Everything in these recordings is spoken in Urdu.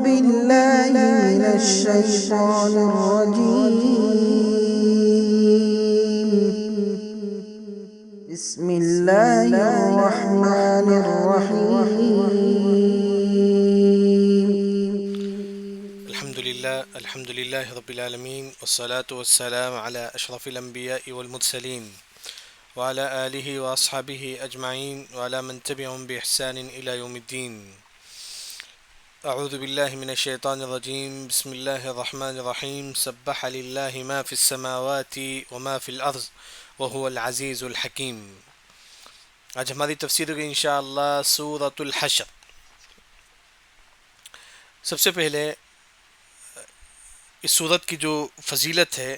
بالله من الشيطان الرجيم. بسم الله الرحمن الرحيم. الحمد لله رب العالمين، والصلاة والسلام على أشرف الأنبياء والمرسلين وعلى آله وأصحابه أجمعين وعلى من تبعهم بإحسان إلى يوم الدين. أعوذ بالله من الشيطان الرجيم. بسم الله الرحمن الرحيم. سبح لله ما في السماوات وما في الأرض وهو العزيز الحكيم. آج ہماری تفسیر ہوگی انشاءاللہ سورۃ الحشر. سب سے پہلے اس سورت کی جو فضیلت ہے،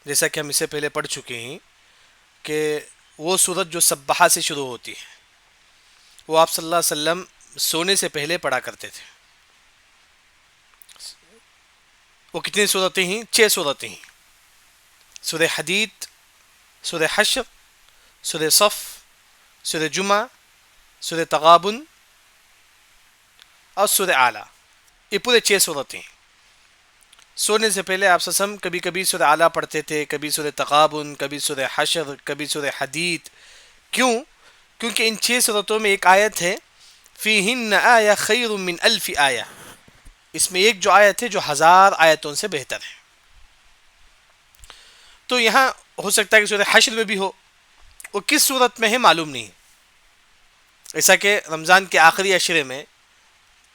جیسا کہ ہم اس سے پہلے پڑھ چکے ہیں کہ وہ سورت جو سبحہ سے شروع ہوتی ہے وہ آپ صلی اللہ علیہ وسلم سونے سے پہلے پڑھا کرتے تھے. وہ کتنی صورتیں ہیں؟ 6 صورتیں ہیں. سورہ حدید، سورہ حشر، سورہ صف، سورہ جمعہ، سورہ تغابن اور سورہ اعلیٰ. یہ پورے 6 صورتیں ہیں. سونے سے پہلے آپ وسلم کبھی کبھی سورہ اعلیٰ پڑھتے تھے، کبھی سورہ تغابن، کبھی سورہ حشر، کبھی سورہ حدید. کیوں؟ کیونکہ ان 6 صورتوں میں ایک آیت ہے فیہن آیہ خیر من الف آیہ. اس میں ایک جو آیت ہے جو 1000 آیتوں سے بہتر ہے. تو یہاں ہو سکتا ہے کہ سورہ حشر میں بھی ہو، وہ کس صورت میں ہے معلوم نہیں. ایسا کہ رمضان کے آخری عشرے میں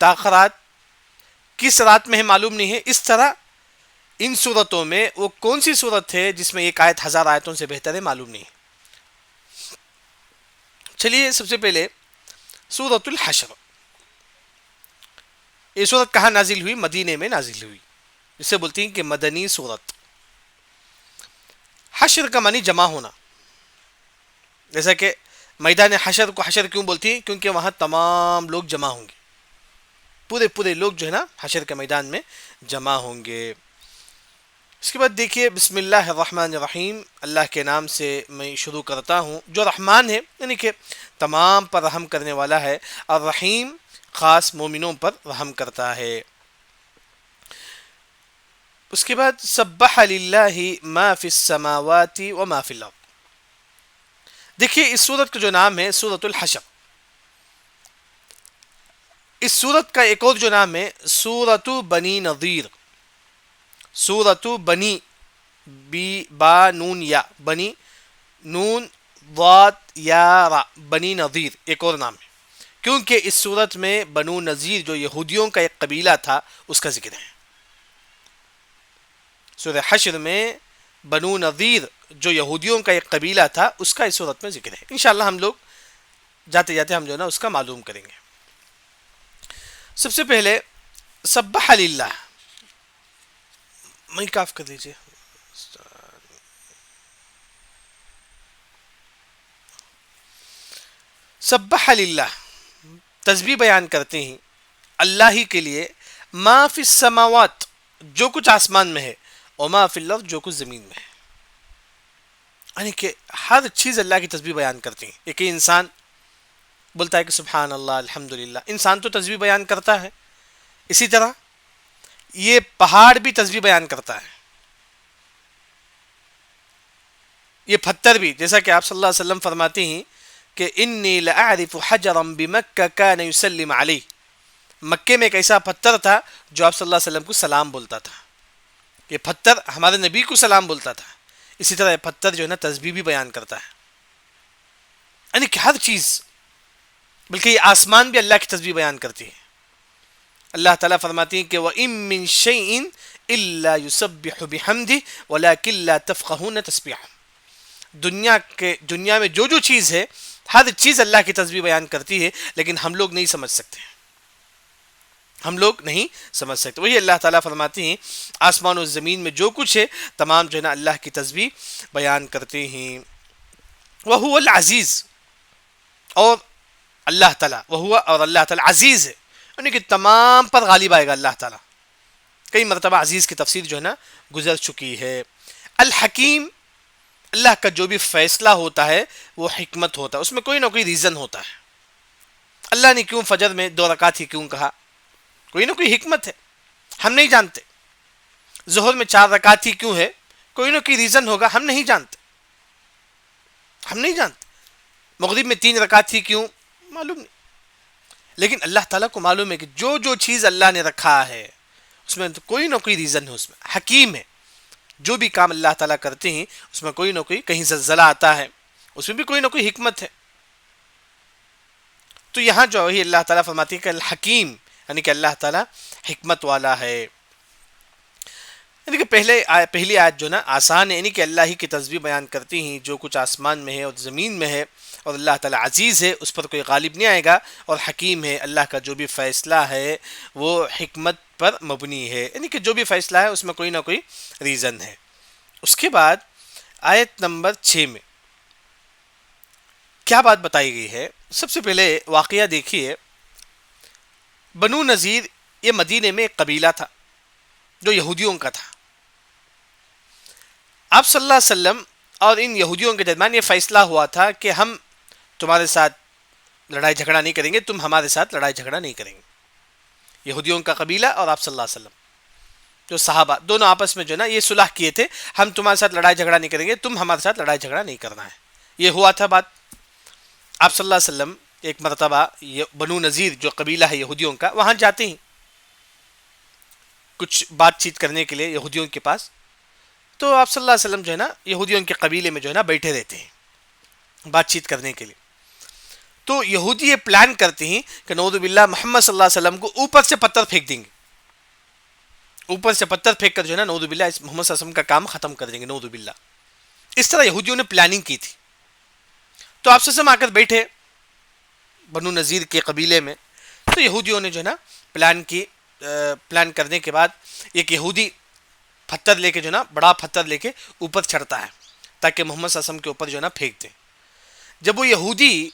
تاخرات کس رات میں ہے معلوم نہیں ہے. اس طرح ان صورتوں میں وہ کون سی صورت ہے جس میں ایک آیت 1000 آیتوں سے بہتر ہے معلوم نہیں. چلیے سب سے پہلے سورۃ الحشر. یہ صورت کہاں نازل ہوئی؟ مدینے میں نازل ہوئی، جسے بولتی ہیں کہ مدنی صورت. حشر کا معنی جمع ہونا. جیسا کہ میدان حشر کو حشر کیوں بولتی ہیں؟ کیونکہ وہاں تمام لوگ جمع ہوں گے، پورے لوگ جو ہے نا حشر کے میدان میں جمع ہوں گے. اس کے بعد دیکھیے بسم اللہ الرحمن الرحیم. اللہ کے نام سے میں شروع کرتا ہوں جو رحمان ہے، یعنی کہ تمام پر رحم کرنے والا ہے، اور رحیم خاص مومنوں پر رحم کرتا ہے. اس کے بعد سبح للہ ما فی السماوات وما فی الارض. دیکھیے اس سورت کا جو نام ہے سورۃ الحشر، اس سورت کا ایک اور جو نام ہے سورۃ بنی نذیر. سورۃ بنی، بی با نون یا، بنی نون ضاد یا را، بنی نذیر ایک اور نام ہے. کیونکہ اس سورت میں بنو نذیر جو یہودیوں کا ایک قبیلہ تھا اس کا ذکر ہے. سورہ حشر میں بنو نذیر جو یہودیوں کا ایک قبیلہ تھا اس کا اس سورت میں ذکر ہے. انشاءاللہ ہم لوگ جاتے جاتے ہم جو ہے نا اس کا معلوم کریں گے. سب سے پہلے سبح للہ، میں کاف کر دیجیے. سبح للہ تسبیح بیان کرتے ہیں اللہ ہی کے لیے، ما فی السماوات جو کچھ آسمان میں ہے، اور ما فی الارض جو کچھ زمین میں ہے. یعنی کہ ہر چیز اللہ کی تسبیح بیان کرتی ہیں. ایک انسان بولتا ہے کہ سبحان اللہ الحمدللہ، انسان تو تسبیح بیان کرتا ہے. اسی طرح یہ پہاڑ بھی تسبیح بیان کرتا ہے، یہ پتھر بھی. جیسا کہ آپ صلی اللہ علیہ وسلم فرماتے ہیں کہ انی لأعرف حجرا بمکہ کان یسلم علیہ. مکے میں ایک ایسا پتھر تھا جو آپ صلی اللہ علیہ وسلم کو سلام بولتا تھا. یہ پتھر ہمارے نبی کو سلام بولتا تھا. اسی طرح یہ پتھر جو ہے نا تسبیح بھی بیان کرتا ہے. یعنی کہ ہر چیز، بلکہ یہ آسمان بھی اللہ کی تسبیح بیان کرتی ہے. اللہ تعالیٰ فرماتی ہیں کہ وَإِن مِّن شَيْءٍ إِلَّا يُسَبِّحُ بِحَمْدِهِ وَلَكِن لَّا تَفْقَهُونَ تَسْبِيحَهُ. دنیا میں جو چیز ہے ہر چیز اللہ کی تسبیح بیان کرتی ہے، لیکن ہم لوگ نہیں سمجھ سکتے. وہی اللہ تعالیٰ فرماتے ہیں آسمان و زمین میں جو کچھ ہے تمام جو ہے نا اللہ کی تسبیح بیان کرتے ہیں. وَهُوَ الْعَزِيزُ، اور اللہ تعالیٰ عزیز ہے، یعنی کہ تمام پر غالب آئے گا اللہ تعالیٰ. کئی مرتبہ عزیز کی تفسیر جو ہے نا گزر چکی ہے. الحکیم، اللہ کا جو بھی فیصلہ ہوتا ہے وہ حکمت ہوتا ہے، اس میں کوئی نہ کوئی ریزن ہوتا ہے. اللہ نے کیوں فجر میں 2 رکعت ہی کیوں کہا؟ کوئی نہ کوئی حکمت ہے، ہم نہیں جانتے. ظہر میں 4 رکعت ہی کیوں ہے؟ کوئی نہ کوئی ریزن ہوگا، ہم نہیں جانتے. مغرب میں 3 رکعت ہی کیوں؟ معلوم نہیں. لیکن اللہ تعالیٰ کو معلوم ہے کہ جو جو چیز اللہ نے رکھا ہے اس میں کوئی نہ کوئی ریزن ہے، اس میں حکیم ہے. جو بھی کام اللہ تعالیٰ کرتے ہیں اس میں کوئی نہ کوئی، کہیں زلزلہ آتا ہے اس میں بھی کوئی نہ کوئی حکمت ہے. تو یہاں جو ہے اللہ تعالیٰ فرماتی ہے کہ الحکیم، یعنی کہ اللہ تعالیٰ حکمت والا ہے. یعنی کہ پہلی آیت جو نا آسان ہے، یعنی کہ اللہ ہی کی تسبیح بیان کرتی ہیں جو کچھ آسمان میں ہے اور زمین میں ہے، اور اللہ تعالیٰ عزیز ہے، اس پر کوئی غالب نہیں آئے گا، اور حکیم ہے، اللہ کا جو بھی فیصلہ ہے وہ حکمت پر مبنی ہے، یعنی کہ جو بھی فیصلہ ہے اس میں کوئی نہ کوئی ریزن ہے. اس کے بعد آیت نمبر 6 میں کیا بات بتائی گئی ہے؟ سب سے پہلے واقعہ دیکھیے. بنو نذیر یہ مدینے میں ایک قبیلہ تھا جو یہودیوں کا تھا. آپ صلی اللہ علیہ وسلم اور ان یہودیوں کے درمیان یہ فیصلہ ہوا تھا کہ ہم تمہارے ساتھ لڑائی جھگڑا نہیں کریں گے، تم ہمارے ساتھ لڑائی جھگڑا نہیں کریں گے. یہودیوں کا قبیلہ اور آپ صلی اللہ علیہ وسلم جو صحابہ دونوں آپس میں جو نا یہ صلح کیے تھے، ہم تمہارے ساتھ لڑائی جھگڑا نہیں کریں گے، تم ہمارے ساتھ لڑائی جھگڑا نہیں کرنا ہے. یہ ہوا تھا بات. آپ صلی اللہ علیہ وسلم ایک مرتبہ بنو نذیر جو قبیلہ ہے یہودیوں کا وہاں جاتے ہیں کچھ بات چیت کرنے کے لیے یہودیوں کے پاس. تو آپ صلی اللہ علیہ وسلم جو ہے نا یہودیوں کے قبیلے میں جو ہے نا بیٹھے رہتے ہیں بات چیت کرنے کے لیے. تو یہودی یہ پلان کرتے ہیں کہ نعوذ باللہ محمد صلی اللہ علیہ وسلم کو اوپر سے پتھر پھینک دیں گے، اوپر سے پتھر پھینک کر جو ہے نا نعوذ باللہ محمد صلی اللہ علیہ وسلم کا کام ختم کر دیں گے، نعوذ باللہ. اس طرح یہودیوں نے پلاننگ کی تھی. تو آپ صلی اللہ علیہ وسلم آ کر بیٹھے بنو نذیر کے قبیلے میں. تو یہودیوں نے جو ہے نا پلان کرنے کے بعد ایک یہودی پتھر لے کے جو ہے نا بڑا پتھر لے کے اوپر چڑھتا ہے تاکہ محمد صلی اللہ علیہ وسلم کے اوپر جو ہے نا پھینک دیں. جب وہ یہودی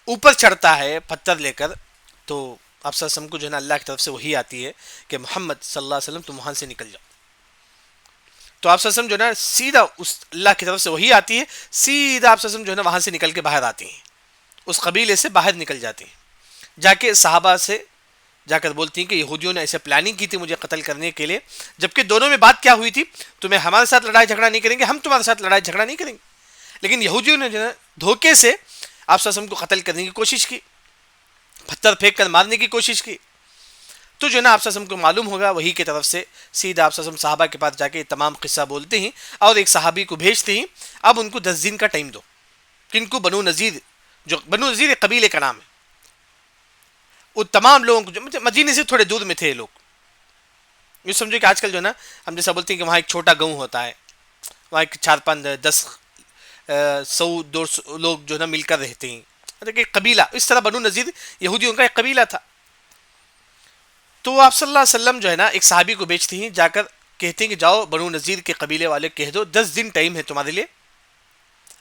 اوپر چڑھتا ہے پتھر لے کر تو آپ صلی اللہ علیہ وسلم کو جو ہے نا اللہ کی طرف سے وحی آتی ہے کہ محمد صلی اللہ علیہ وسلم تم وہاں سے نکل جاؤ. تو آپ صلی اللہ علیہ وسلم جو ہے نا سیدھا اس اللہ کی طرف سے وحی آتی ہے، سیدھا آپ صلی اللہ علیہ وسلم جو ہے نا وہاں سے نکل کے باہر آتی ہیں، اس قبیلے سے باہر نکل جاتی ہیں. جا کے صحابہ سے جا کر بولتی ہیں کہ یہودیوں نے ایسے پلاننگ کی تھی مجھے قتل کرنے کے لیے، جبکہ دونوں میں بات کیا ہوئی تھی؟ تمہیں ہمارے ساتھ لڑائی جھگڑا نہیں کریں گے، ہم تمہارے ساتھ لڑائی جھگڑا نہیں کریں گے. لیکن یہودیوں نے جو ہے دھوکے سے آپ صلی اللہ علیہ وسلم کو قتل کرنے کی کوشش کی، پتھر پھینک کر مارنے کی کوشش کی. تو جو ہے نا آپ صلی اللہ علیہ وسلم کو معلوم ہوگا وہی کی طرف سے، سیدھا آپ صلی اللہ علیہ وسلم صحابہ کے پاس جا کے تمام قصہ بولتے ہیں اور ایک صحابی کو بھیجتے ہیں، اب ان کو 10 دن کا ٹائم دو. کن کو؟ بنو نذیر. جو بنو نذیر ایک قبیلے کا نام ہے. وہ تمام لوگوں کو جو مدینے سے تھوڑے دور میں تھے لوگ، یہ سمجھو کہ آج کل جو ہے نا ہم جیسا بولتے ہیں کہ وہاں ایک چھوٹا گاؤں ہوتا ہے، وہاں ایک 4-5-10 100-200 لوگ جو ہے نا مل کر رہتے ہیں، ایک قبیلہ. اس طرح بنو نذیر یہودیوں کا ایک قبیلہ تھا. تو آپ صلی اللہ علیہ وسلم جو ہے نا ایک صحابی کو بیچتے ہیں، جا کر کہتے ہیں کہ جاؤ بنو نذیر کے قبیلے والے کہہ دو 10 دن ٹائم ہے تمہارے لیے،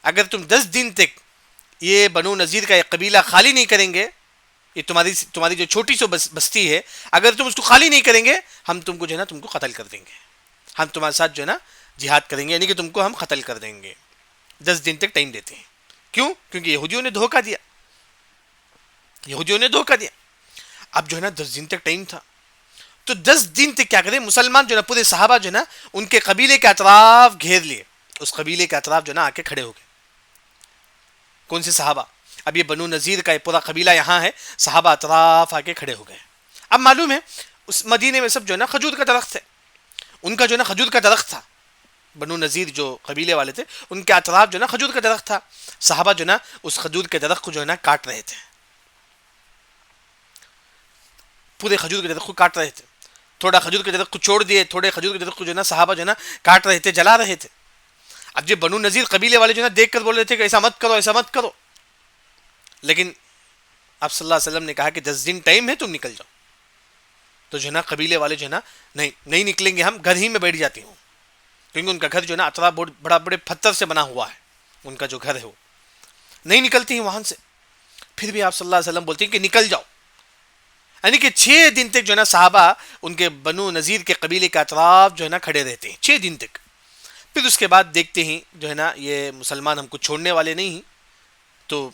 اگر تم 10 دن تک یہ بنو نذیر کا ایک قبیلہ خالی نہیں کریں گے، یہ تمہاری جو چھوٹی سو بستی ہے، اگر تم اس کو خالی نہیں کریں گے ہم تم کو جو ہے نا تم کو قتل کر دیں گے، ہم تمہارے ساتھ جو ہے نا جہاد کریں گے، یعنی کہ تم کو ہم قتل کر دیں گے. 10 دن تک ٹائم دیتے ہیں. کیوں؟ کیونکہ یہودیوں نے دھوکہ دیا. اب جو ہے نا 10 دن تک ٹائم تھا. تو 10 دن تک کیا کریں؟ مسلمان جو ہے نا پورے صحابہ جو ہے نا ان کے قبیلے کے اطراف گھیر لیے، اس قبیلے کے اطراف جو ہے نا آ کے کھڑے ہو گئے. کون سے صحابہ؟ اب یہ بنو نذیر کا پورا قبیلہ یہاں ہے، صحابہ اطراف آ کے کھڑے ہو گئے. اب معلوم ہے اس مدینے میں سب جو ہے نا کھجور کا درخت ہے، ان کا جو ہے نا کھجور کا درخت تھا. بنو نذیر جو قبیلے والے تھے ان کے اطراف جو ہے نا کھجور کا درخت تھا. صحابہ جو ہے نا اس کھجور کے درخت کو جو ہے نا کاٹ رہے تھے، پورے کھجور کے درخت کو کاٹ رہے تھے. تھوڑا کھجور کے درخت کو چھوڑ دیے، تھوڑے کھجور کے درخت کو جو ہے نا صحابہ جو ہے نا کاٹ رہے تھے، جلا رہے تھے. اب جو بنو نذیر قبیلے والے جو ہے نا دیکھ کر بول رہے تھے کہ ایسا مت کرو، ایسا مت کرو. لیکن آپ صلی اللہ علیہ وسلم نے کہا کہ 10 دن ٹائم ہے، تم نکل جاؤ. تو جو ہے نا قبیلے والے جو ہے نا نہیں نکلیں گے، ہم گھر ہی میں بیٹھ جاتے ہوں، کیونکہ ان کا گھر جو ہے نا اطراف بڑا بڑے پتھر سے بنا ہوا ہے، ان کا جو گھر ہے وہ نہیں نکلتی ہیں وہاں سے. پھر بھی آپ صلی اللہ علیہ وسلم بولتے ہیں کہ نکل جاؤ. یعنی کہ 6 دن تک جو ہے نا صحابہ ان کے بنو نذیر کے قبیلے کے اطراف جو ہے نا کھڑے رہتے ہیں 6 دن تک. پھر اس کے بعد دیکھتے ہیں جو ہے نا یہ مسلمان ہم کو چھوڑنے والے نہیں ہیں. تو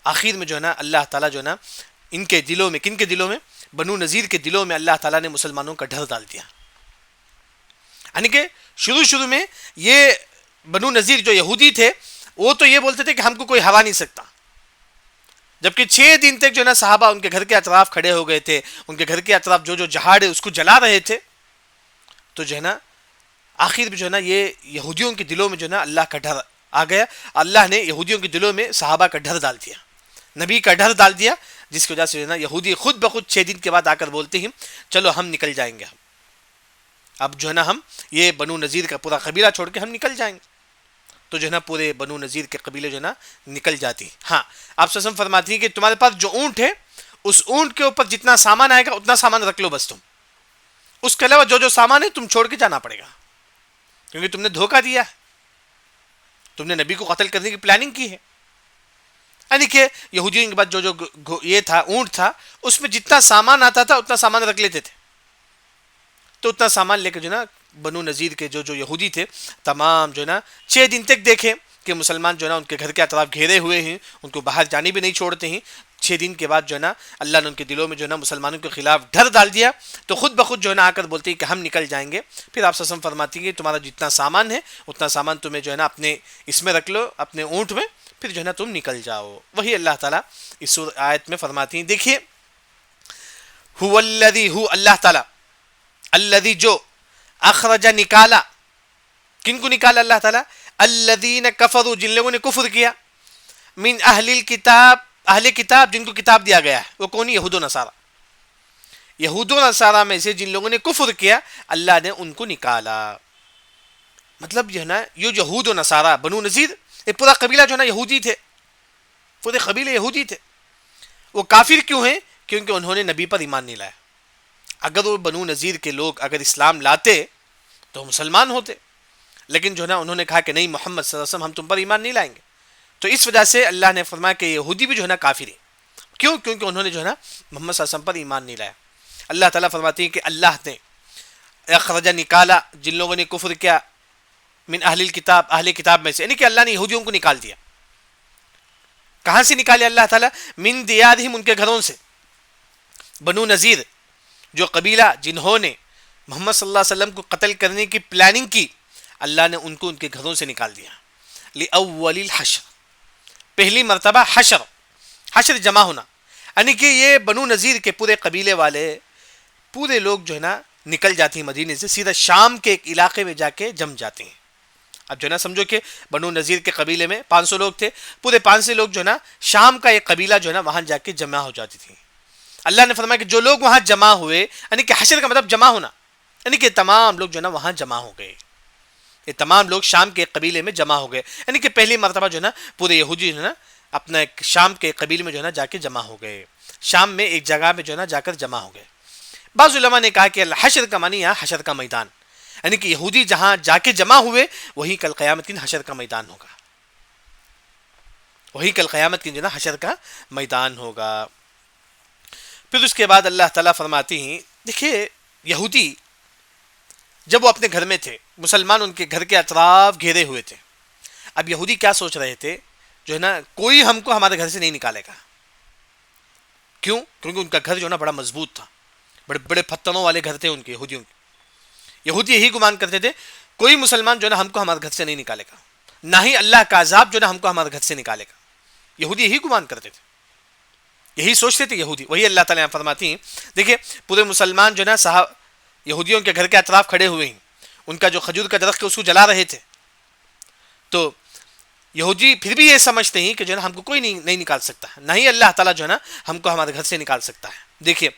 آخر میں جو ہے نا اللہ تعالیٰ جو ہے نا ان کے دلوں میں، کن کے دلوں میں؟ بنو نذیر کے دلوں میں اللہ تعالیٰ نے مسلمانوں کا ڈر ڈال دیا. یعنی کہ شروع میں یہ بنو نذیر جو یہودی تھے وہ تو یہ بولتے تھے کہ ہم کو کوئی ہرا نہیں سکتا، جبکہ 6 دن تک جو ہے نا صحابہ ان کے گھر کے اطراف کھڑے ہو گئے تھے، ان کے گھر کے اطراف جو جہاڑ ہے اس کو جلا رہے تھے. تو جو ہے نا آخر میں جو ہے نا یہ یہودیوں کے دلوں میں جو ہے نا اللہ کا ڈر آ گیا. اللہ نے یہودیوں کے دلوں میں صحابہ کا ڈر ڈال دیا، نبی کا ڈر ڈال دیا، جس کی وجہ سے جو ہے نا یہودی خود بخود 6 دن کے بعد آ کر بولتے ہیں چلو ہم نکل جائیں گے، اب جو ہے نا ہم یہ بنو نذیر کا پورا قبیلہ چھوڑ کے ہم نکل جائیں گے. تو جو ہے نا پورے بنو نذیر کے قبیلے جو ہے نا نکل جاتی. ہاں آپ صلی اللہ علیہ وسلم فرماتی ہیں کہ تمہارے پاس جو اونٹ ہے اس اونٹ کے اوپر جتنا سامان آئے گا اتنا سامان رکھ لو بس، تم اس کے علاوہ جو سامان ہے تم چھوڑ کے جانا پڑے گا، کیونکہ تم نے دھوکہ دیا ہے، تم نے نبی کو قتل کرنے کی پلاننگ کی ہے. یعنی کہ یہودیوں کے بعد جو یہ تھا اونٹ تھا اس میں جتنا سامان آتا تھا اتنا سامان رکھ لیتے تھے. تو اتنا سامان لے کے جو ہے نا بنو نذیر کے جو یہودی تھے تمام جو ہے نا 6 دن تک دیکھے کہ مسلمان جو ہے نا ان کے گھر کے اطراف گھیرے ہوئے ہیں، ان کو باہر جانے بھی نہیں چھوڑتے ہیں. 6 دن کے بعد جو ہے نا اللہ نے ان کے دلوں میں جو ہے نا مسلمانوں کے خلاف ڈر ڈال دیا. تو خود بخود جو ہے نا آ کر بولتے ہیں کہ ہم نکل جائیں گے. پھر آپ وسلم فرماتی ہیں کہ تمہارا جتنا سامان ہے اتنا سامان تمہیں جو ہے نا اپنے اس میں رکھ لو، اپنے اونٹ میں، پھر جو ہے نا تم نکل جاؤ. وہی اللہ تعالیٰ اس آیت میں فرماتی ہیں. دیکھیے هو الذی، ہو اللہ تعالیٰ، الذی جو، اخرج نکالا، کن کو نکالا اللہ تعالیٰ؟ الذین کفروا، جن لوگوں نے کفر کیا، من اہل الکتاب، اہل کتاب جن کو کتاب دیا گیا ہے، وہ کون؟ یہود و نصارہ. یہود و نصارہ میں سے جن لوگوں نے کفر کیا اللہ نے ان کو نکالا. مطلب جو ہے نا یہ یہود و نصارہ بنو نذیر یہ پورا قبیلہ جو ہے نا یہودی تھے، پورے قبیلے یہودی تھے. وہ کافر کیوں ہیں؟ کیونکہ انہوں نے نبی پر ایمان نہیں لایا. اگر وہ بنو نذیر کے لوگ اگر اسلام لاتے تو مسلمان ہوتے، لیکن جو ہے نا انہوں نے کہا کہ نہیں محمد صلی اللہ علیہ وسلم ہم تم پر ایمان نہیں لائیں گے. تو اس وجہ سے اللہ نے فرمایا کہ یہودی بھی جو ہے نا کافر ہیں. کیوں؟ کیونکہ انہوں نے جو ہے نا محمد صلی اللہ علیہ وسلم پر ایمان نہیں لایا. اللہ تعالیٰ فرماتے ہیں کہ اللہ نے اخرج نکالا جن لوگوں نے کفر کیا، من اہل الکتاب، اہل کتاب میں سے، یعنی کہ اللہ نے یہودیوں کو نکال دیا. کہاں سے نکالے اللہ تعالیٰ؟ من دیارہم، ان کے گھروں سے. بنو نذیر جو قبیلہ جنہوں نے محمد صلی اللہ علیہ وسلم کو قتل کرنے کی پلاننگ کی، اللہ نے ان کو ان کے گھروں سے نکال دیا. لأول الحشر، پہلی مرتبہ حشر جمع ہونا، یعنی کہ یہ بنو نذیر کے پورے قبیلے والے پورے لوگ جو ہے نا نکل جاتے ہیں مدینے سے، سیدھا شام کے ایک علاقے میں جا کے جم جاتے ہیں. اب جو ہے نا سمجھو کہ بنو نذیر کے قبیلے میں 500 لوگ تھے، پورے 500 لوگ جو ہے نا شام کا ایک قبیلہ جو ہے نا وہاں جا کے جمع ہو جاتی تھی. اللہ نے فرمایا کہ جو لوگ وہاں جمع ہوئے، یعنی کہ حشر کا مطلب جمع ہونا، یعنی کہ تمام لوگ جو ہے نا وہاں جمع ہو گئے. یہ تمام لوگ شام کے قبیلے میں جمع ہو گئے، یعنی کہ پہلی مرتبہ جو ہے نا پورے یہودی جو ہے نا اپنا ایک شام کے قبیلے میں جو ہے نا جا کے جمع ہو گئے. شام میں ایک جگہ میں جو ہے نا جا کر جمع ہو گئے. بعض علماء نے کہا کہ الحشر کا معنی یہاں حشر کا میدان، یعنی کہ یہودی جہاں جا کے جمع ہوئے وہی کل قیامت کے دن حشر کا میدان ہوگا، وہی کل قیامت کے دن جو ہے نا حشر کا میدان ہوگا. پھر اس کے بعد اللہ تعالیٰ فرماتی ہیں، دیکھیے یہودی جب وہ اپنے گھر میں تھے، مسلمان ان کے گھر کے اطراف گھیرے ہوئے تھے. اب یہودی کیا سوچ رہے تھے، جو ہے نا کوئی ہم کو ہمارے گھر سے نہیں نکالے گا. کیوں؟ کیونکہ ان کا گھر جو ہے نا بڑا مضبوط تھا، بڑے بڑے پتھروں والے گھر تھے ان کے یہودیوں کے. یہودی یہی گمان کرتے تھے کوئی مسلمان جو ہے نا ہم کو ہمارے گھر سے نہیں نکالے گا، نہ ہی اللہ کا عذاب جو ہے نا ہم کو ہمارے گھر سے نکالے گا. یہودی یہی گمان کرتے تھے، یہی سوچتے تھے یہودی. وہی اللہ تعالیٰ فرماتی ہیں، دیکھیں پورے مسلمان جو ہے نا یہودیوں کے گھر کے اطراف کھڑے ہوئے ہیں، ان کا جو کھجور کا درخت ہے اس کو جلا رہے تھے. تو یہودی پھر بھی یہ سمجھتے ہیں کہ جو ہے نا ہم کو کوئی نہیں نکال سکتا، نہ ہی اللہ تعالیٰ جو ہے نا ہم کو ہمارے گھر سے نکال سکتا ہے. دیکھیے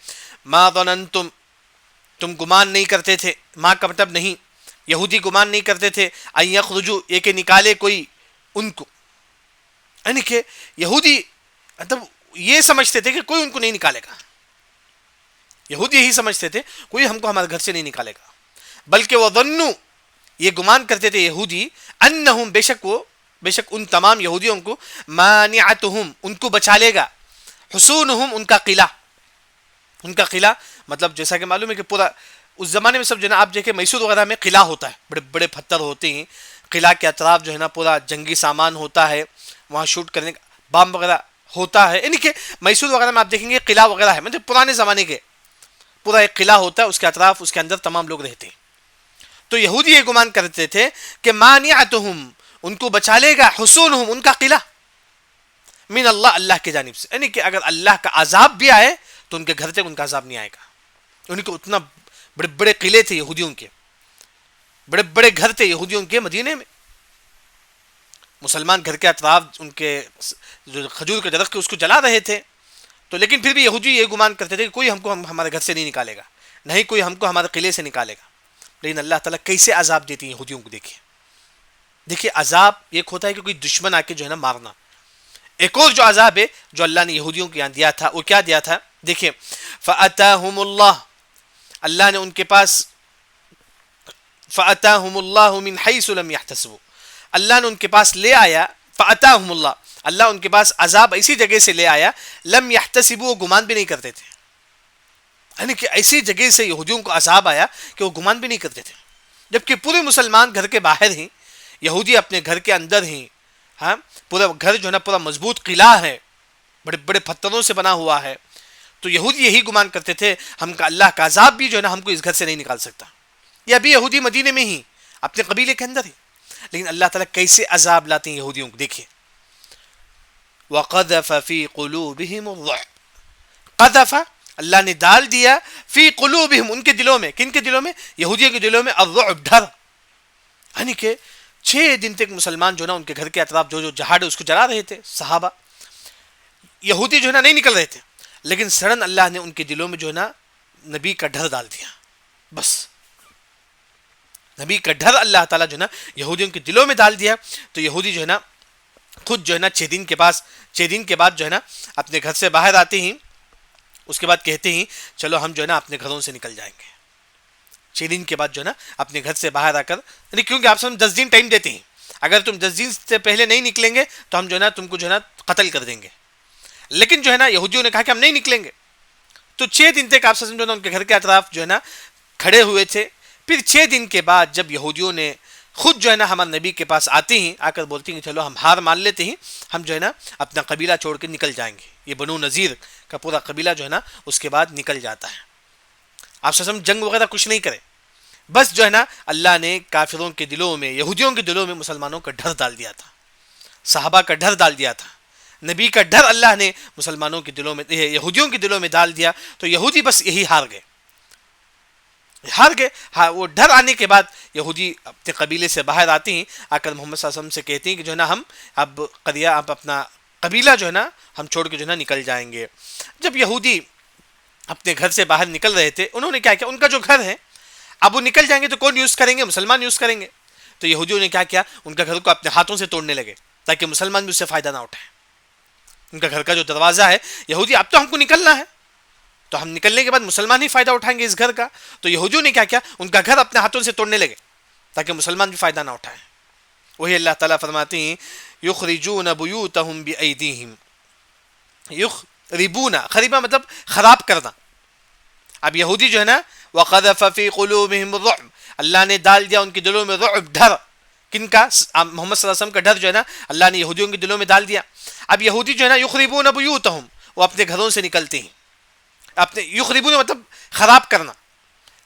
ما ظننتم، تم گمان نہیں کرتے تھے، ماں کا مطلب نہیں، یہودی گمان نہیں کرتے تھے، ان یخرجوا، یہ کہ نکالے کوئی ان کو، یعنی کہ یہودی مطلب یہ سمجھتے تھے کہ کوئی ان کو نہیں نکالے گا. یہودی یہی سمجھتے تھے کوئی ہم کو ہمارے گھر سے نہیں نکالے گا. بلکہ وہ ظنوا، یہ گمان کرتے تھے یہودی، انہم، بے شک ان تمام یہودیوں کو، مانعتہم، ان کو بچا لے گا، حصونہم، ان کا قلعہ مطلب جیسا کہ معلوم ہے کہ پورا اس زمانے میں سب جو ہے نا آپ دیکھیں میسور وغیرہ میں قلعہ ہوتا ہے، بڑے بڑے پتھر ہوتے ہیں، قلعہ کے اطراف جو ہے نا پورا جنگی سامان ہوتا ہے، وہاں شوٹ کرنے کا بام وغیرہ ہوتا ہے. یعنی کہ میسور وغیرہ میں آپ دیکھیں گے قلعہ وغیرہ ہے، مطلب پرانے زمانے کے پورا ایک قلعہ ہوتا ہے، اس کے اطراف اس کے اندر تمام لوگ رہتے ہیں. تو یہودی یہ گمان کرتے تھے کہ مانعتہم، ان کو بچا لے گا، حصونہم، ان کا قلعہ، من اللہ، اللہ کی جانب سے، یعنی کہ اگر اللہ کا عذاب بھی آئے تو ان کے گھر تک ان کا عذاب نہیں آئے گا. ان کے اتنا بڑے بڑے قلعے تھے یہودیوں کے، بڑے بڑے گھر تھے یہودیوں کے مدینے میں. مسلمان گھر کے اطراف ان کے جو کھجور کے درخت کے اس کو جلا رہے تھے، تو لیکن پھر بھی یہودی یہ گمان کرتے تھے کہ کوئی ہم کو ہمارے گھر سے نہیں نکالے گا، نہیں کوئی ہم کو ہمارے قلعے سے نکالے گا. لیکن اللہ تعالیٰ کیسے عذاب دیتی ہیں یہودیوں کو. دیکھیے عذاب ایک ہوتا ہے کہ کوئی دشمن آ کے جو ہے نا مارنا. ایک اور جو عذاب ہے جو اللہ نے یہودیوں کے یہاں دیا تھا، وہ کیا دیا تھا؟ دیکھیے فَأَتَاهُمُ اللَّهُ، اللہ نے ان کے پاس فَأَتَاهُمُ اللَّهُ مِنْ حَيْثُ لَمْ يَحْتَسِبُوا، اللہ نے ان کے پاس لے آیا، فَأَتَاهُمُ اللَّهُ، اللہ ان کے پاس عذاب ایسی جگہ سے لے آیا، لم يحتسبوا، وہ گمان بھی نہیں کرتے تھے. یعنی کہ ایسی جگہ سے یہودیوں کو عذاب آیا کہ وہ گمان بھی نہیں کرتے تھے، جبکہ پورے مسلمان گھر کے باہر ہیں، یہودی اپنے گھر کے اندر ہیں. ہاں، پورا گھر جو ہے نا پورا مضبوط قلعہ ہے، بڑے بڑے پتھروں سے بنا ہوا ہے. تو یہودی یہی گمان کرتے تھے ہم کا اللہ کا عذاب بھی جو ہے نا ہم کو اس گھر سے نہیں نکال سکتا. یہ ابھی یہودی مدینے میں ہی اپنے قبیلے کے اندر ہی، لیکن اللہ تعالیٰ کیسے عذاب لاتے ہیں یہودیوں کو. دیکھیے وَقَذَفَ فِي قُلُوبِهِمُ الرُّعْبَ، قذف، اللہ نے ڈال دیا، فی قلوبہم، ان کے دلوں میں. کن کے دلوں میں؟ یہودیوں کے دلوں میں، الرعب، ڈر. یعنی کہ 6 دن تک مسلمان جو ہے نا ان کے گھر کے اطراف جو جہاد ہے اس کو جلا رہے تھے صحابہ. یہودی جو ہے نا نہیں نکل رہے تھے، لیکن سڈن اللہ نے ان کے دلوں میں جو ہے نا نبی کا ڈر ڈال دیا. بس نبی کا ڈر اللہ تعالیٰ جو ہے نا یہودیوں کے دلوں میں ڈال دیا. تو یہودی جو ہے نا خود جو ہے نا 6 دن کے بعد جو ہے نا اپنے گھر سے باہر آتے ہیں. اس کے بعد کہتے ہیں چلو ہم جو ہے نا اپنے گھروں سے نکل جائیں گے. 6 دن کے بعد جو ہے نا اپنے گھر سے باہر آ کر، یعنی کیونکہ آپ سب 10 دن ٹائم دیتے ہیں، اگر تم 10 دن سے پہلے نہیں نکلیں گے تو ہم جو ہے نا تم کو جو ہے نا قتل کر دیں گے. لیکن جو ہے نا یہودیوں نے کہا کہ ہم نہیں نکلیں گے. تو 6 دن تک آپ سب جو ہے نا ان کے گھر کے اطراف جو ہے نا کھڑے ہوئے تھے. پھر 6 دن کے بعد جب یہودیوں نے خود جو ہے نا ہمارے نبی کے پاس آتے ہیں، آ کر بولتے ہیں کہ چلو ہم ہار مان لیتے ہیں، ہم جو ہے نا اپنا قبیلہ چھوڑ کے نکل جائیں گے. یہ بنو نذیر کا پورا قبیلہ جو ہے نا اس کے بعد نکل جاتا ہے. آپ سب جنگ وغیرہ کچھ نہیں کرے، بس جو ہے نا اللہ نے کافروں کے دلوں میں، یہودیوں کے دلوں میں مسلمانوں کا ڈر ڈال دیا تھا، صحابہ کا ڈر ڈال دیا تھا، نبی کا ڈر اللہ نے مسلمانوں کے دلوں میں، یہودیوں کے دلوں میں ڈال دیا. تو یہودی بس یہی ہار گئے. ہاں، وہ ڈر آنے کے بعد یہودی اپنے قبیلے سے باہر آتے ہیں، آ کر محمد صلی اللہ علیہ وسلم سے کہتے ہیں کہ جو ہے نا ہم اب اپنا قبیلہ جو ہے نا ہم چھوڑ کے جو ہے نا نکل جائیں گے. جب یہودی اپنے گھر سے باہر نکل رہے تھے، انہوں نے کیا کیا، ان کا جو گھر ہے اب وہ نکل جائیں گے تو کون یوز کریں گے؟ مسلمان یوز کریں گے. تو یہودیوں نے کیا کیا، ان کا گھر کو اپنے ہاتھوں سے توڑنے لگے تاکہ مسلمان بھی اس سے فائدہ نہ اٹھائیں. ان کا گھر کا جو دروازہ ہے، یہودی اب تو ہم کو نکلنا ہے، تو ہم نکلنے کے بعد مسلمان ہی فائدہ اٹھائیں گے اس گھر کا. تو یہودیوں نے کیا کیا، ان کا گھر اپنے ہاتھوں سے توڑنے لگے تاکہ مسلمان بھی فائدہ نہ اٹھائیں. وہی اللہ تعالیٰ فرماتے ہیں یخرجون بیوتہم بایدیہم، یخربون، خریبہ مطلب خراب کرنا. اب یہودی جو ہے نا وقذف فی قلوبہم الرعب، اللہ نے ڈال دیا ان کے دلوں میں رعب، ڈر. کن کا؟ محمد صلی اللہ علیہ وسلم کا ڈر جو ہے نا اللہ نے یہودیوں کے دلوں میں ڈال دیا. اب یہودی جو ہے نا یخربون بیوتہم، وہ اپنے گھروں سے نکلتے ہیں. اپنے یخربون مطلب خراب کرنا،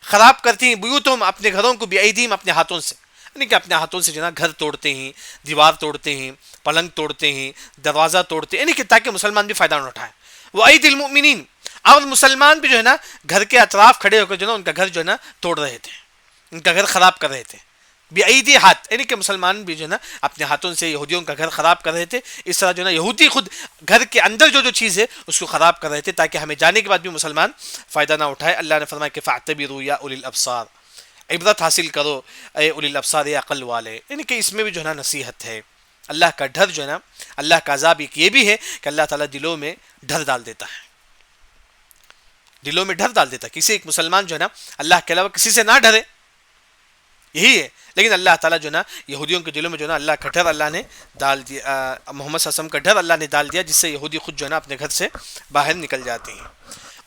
خراب کرتے ہیں، بیوتہم اپنے گھروں کو، بایدیہم اپنے ہاتھوں سے، یعنی کہ اپنے ہاتھوں سے جو ہے نا گھر توڑتے ہیں، دیوار توڑتے ہیں، پلنگ توڑتے ہیں، دروازہ توڑتے ہیں، یعنی کہ تاکہ مسلمان بھی فائدہ نہ اٹھائیں. وَأَيْدِي الْمُؤْمِنِينَ، اور مسلمان بھی جو ہے نا گھر کے اطراف کھڑے ہو کر جو ہے نا ان کا گھر جو ہے نا توڑ رہے تھے، ان کا گھر خراب کر رہے تھے. بِأَيْدِي، ہاتھ، یعنی کہ مسلمان بھی جو ہے نا اپنے ہاتھوں سے یہودیوں کا گھر خراب کر رہے تھے. اس طرح جو ہے نا یہودی خود گھر کے اندر جو چیز ہے اس کو خراب کر رہے تھے تاکہ ہمیں جانے کے بعد بھی مسلمان فائدہ نہ اٹھائے. اللہ نے فرمایا کہ فَاعْتَبِرُوا يَا أُولِي الْأَبْصَارِ، عبرت حاصل کرو اے اولی الابصار، اے عقل والے. یعنی کہ اس میں بھی جو ہے نا نصیحت ہے. اللہ کا ڈر جو ہے نا، اللہ کا عذاب ایک یہ بھی ہے کہ اللہ تعالیٰ دلوں میں ڈر ڈال دیتا ہے، دلوں میں ڈر ڈال دیتا ہے. کسی ایک مسلمان جو ہے نا اللہ کے علاوہ کسی سے نہ ڈرے، یہی ہے. لیکن اللہ تعالیٰ جو ہے نا یہودیوں کے دلوں میں جو ہے نا اللہ کا ڈر اللہ نے ڈال دیا، محمد صلی اللہ علیہ وسلم کا ڈر اللہ نے ڈال دیا، جس سے یہودی خود جو ہے نا اپنے گھر سے باہر نکل جاتے ہیں.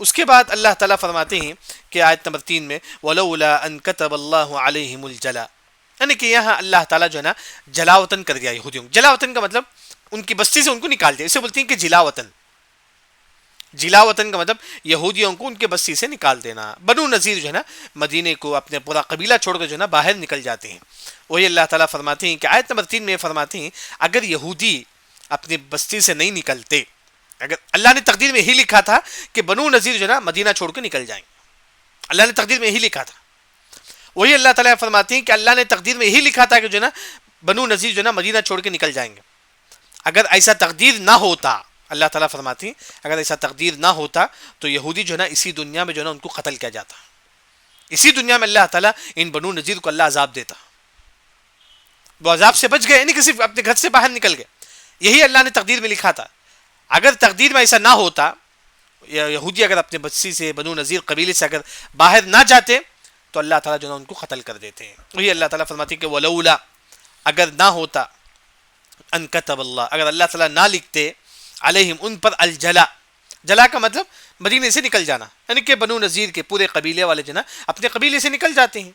اس کے بعد اللہ تعالیٰ فرماتے ہیں کہ آیت نمبر 3 میں وَلَوْلَا أَن كَتَبَ اللَّهُ عَلَيْهِمُ الْجَلَا، یعنی کہ یہاں اللہ تعالیٰ جو ہے نا جلا وطن کر دیا یہودیوں. جلا وطن کا مطلب ان کی بستی سے ان کو نکال دیا، اسے بولتے ہیں کہ جلا وطن. جلا وطن کا مطلب یہودیوں کو ان کے بستی سے نکال دینا. بنو نذیر جو ہے نا مدینے کو اپنے پورا قبیلہ چھوڑ کر جو ہے نا باہر نکل جاتے ہیں. وہی اللہ تعالیٰ فرماتے ہیں کہ آیت نمبر 3 میں فرماتے ہیں اگر یہودی اپنی بستی سے نہیں نکلتے, اگر اللہ نے تقدیر میں ہی لکھا تھا کہ بنو نذیر جو ہے نا مدینہ چھوڑ کے نکل جائیں گے, اللہ نے تقدیر میں ہی لکھا تھا. وہی اللہ تعالیٰ فرماتے ہیں کہ اللہ نے تقدیر میں ہی لکھا تھا کہ جو ہے نا بنو نذیر جو ہے نا مدینہ چھوڑ کے نکل جائیں گے. اگر ایسا تقدیر نہ ہوتا, اللہ تعالیٰ فرماتے ہیں اگر ایسا تقدیر نہ ہوتا تو یہودی جو ہے نا اسی دنیا میں جو ہے نا ان کو قتل کیا جاتا. اسی دنیا میں اللہ تعالیٰ ان بنو نذیر کو اللہ عذاب دیتا. وہ عذاب سے بچ گئے, یعنی کہ صرف اپنے گھر سے باہر نکل گئے. یہی اللہ نے تقدیر میں لکھا تھا. اگر تقدیر میں ایسا نہ ہوتا, یہودی اگر اپنے بستی سے بنو نذیر قبیلے سے اگر باہر نہ جاتے تو اللہ تعالیٰ جو ہے ان کو قتل کر دیتے ہیں. وہی اللہ تعالیٰ فرماتے ہیں کہ ولولا, اگر نہ ہوتا, ان کتب اللہ, اگر اللہ تعالیٰ نہ لکھتے, علیہم ان پر الجلا, جلا کا مطلب مدینے سے نکل جانا, یعنی کہ بنو نذیر کے پورے قبیلے والے جو نا اپنے قبیلے سے نکل جاتے ہیں.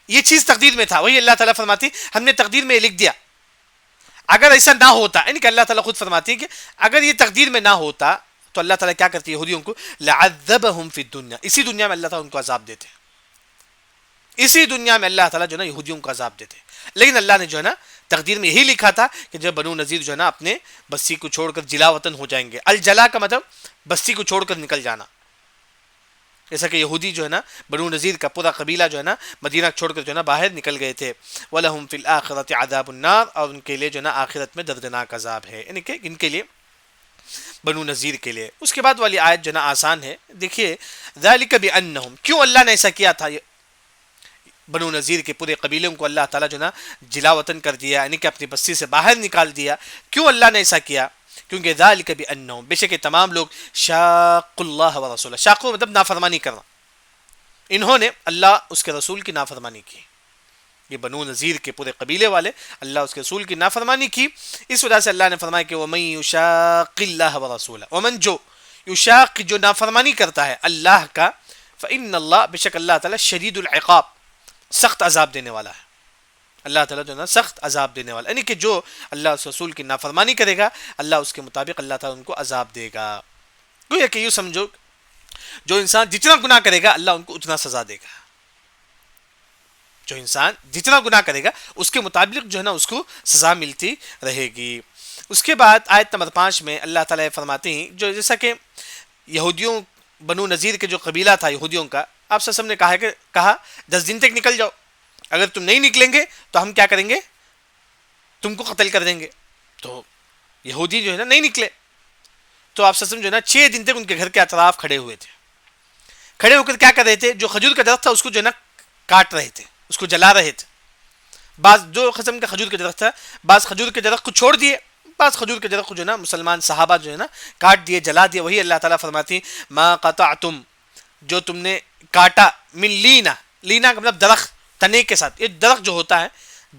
یہ چیز تقدیر میں تھا. وہی اللہ تعالیٰ فرماتی ہم نے تقدیر میں لکھ دیا. اگر ایسا نہ ہوتا, یعنی کہ اللہ تعالیٰ خود فرماتی ہے کہ اگر یہ تقدیر میں نہ ہوتا تو اللہ تعالیٰ کیا کرتی ہے یہودیوں کو, لعذبہم فی الدنیا, اسی دنیا میں اللہ تعالیٰ ان کو عذاب دیتے, اسی دنیا میں اللہ تعالیٰ جو ہے نا یہودیوں کو عذاب دیتے. لیکن اللہ نے جو ہے نا تقدیر میں یہی لکھا تھا کہ جب بنو نذیر جو ہے نا اپنے بستی کو چھوڑ کر جلا وطن ہو جائیں گے. الجلا کا مطلب بستی کو چھوڑ کر نکل جانا. جیسا کہ یہودی جو ہے نا بنو نذیر کا پورا قبیلہ جو ہے نا مدینہ چھوڑ کر جو ہے نا باہر نکل گئے تھے. وَلَهُمْ فِي الْآخِرَةِ عَذَابُ النَّارِ, اور ان کے لیے جو ہے نا آخرت میں دردناک عذاب ہے, یعنی کہ ان کے لیے بنو نذیر کے لیے. اس کے بعد والی آیت جو ہے نا آسان ہے. دیکھیے ذَلِكَ بِأَنَّهُمْ, کیوں اللہ نے ایسا کیا تھا بنو نذیر کے پورے قبیلوں کو اللہ تعالیٰ جو ہے نا جلا وطن کر دیا, یعنی کہ اپنی بستی سے باہر نکال دیا. کیوں اللہ نے ایسا کیا؟ کیونکہ ذالک بانہم, بے شک تمام لوگ شاق اللہ و رسولہ, شاق مطلب نافرمانی کرنا, انہوں نے اللہ اس کے رسول کی نافرمانی کی. یہ بنو نذیر کے پورے قبیلے والے اللہ اس کے رسول کی نافرمانی کی. اس وجہ سے اللہ نے فرمایا کہ ومن یشاق اللہ و رسولہ, ومن جو یشاق جو نافرمانی کرتا ہے اللہ کا, فإن اللہ, بے شک اللہ تعالیٰ شدید العقاب, سخت عذاب دینے والا ہے. اللہ تعالیٰ جو ہے نا سخت عذاب دینے والا, یعنی کہ جو اللہ اس رسول کی نافرمانی کرے گا اللہ اس کے مطابق اللہ تعالیٰ ان کو عذاب دے گا. گویا کہ یوں سمجھو جو انسان جتنا گناہ کرے گا اللہ ان کو اتنا سزا دے گا. جو انسان جتنا گناہ کرے گا اس کے مطابق جو ہے نا اس کو سزا ملتی رہے گی. اس کے بعد آیت نمبر 5 میں اللہ تعالیٰ فرماتے ہیں جو جیسا کہ یہودیوں بنو نذیر کے جو قبیلہ تھا یہودیوں کا, آپ صلی اللہ علیہ وسلم نے کہا 10 دن تک نکل جاؤ, اگر تم نہیں نکلیں گے تو ہم کیا کریں گے, تم کو قتل کر دیں گے. تو یہودی جو ہے نا نہیں نکلے, تو آپ صلی اللہ علیہ وسلم جو ہے نا 6 دن تک ان کے گھر کے اطراف کھڑے ہوئے تھے. کھڑے ہو کر کیا کر رہے تھے, جو کھجور کا درخت تھا اس کو جو ہے نا کاٹ رہے تھے, اس کو جلا رہے تھے. بعض جو قسم کا کھجور کا درخت تھا, بعض کھجور کے درخت کو چھوڑ دیے, بعض کھجور کے درخت کو جو ہے نا مسلمان صحابہ جو ہے نا کاٹ دیے, جلا دیے. وہی اللہ تعالیٰ فرماتی ما قطعتم, جو تم نے کاٹا, من لینا, لینا کا مطلب درخت تنے کے ساتھ, یہ درخت جو ہوتا ہے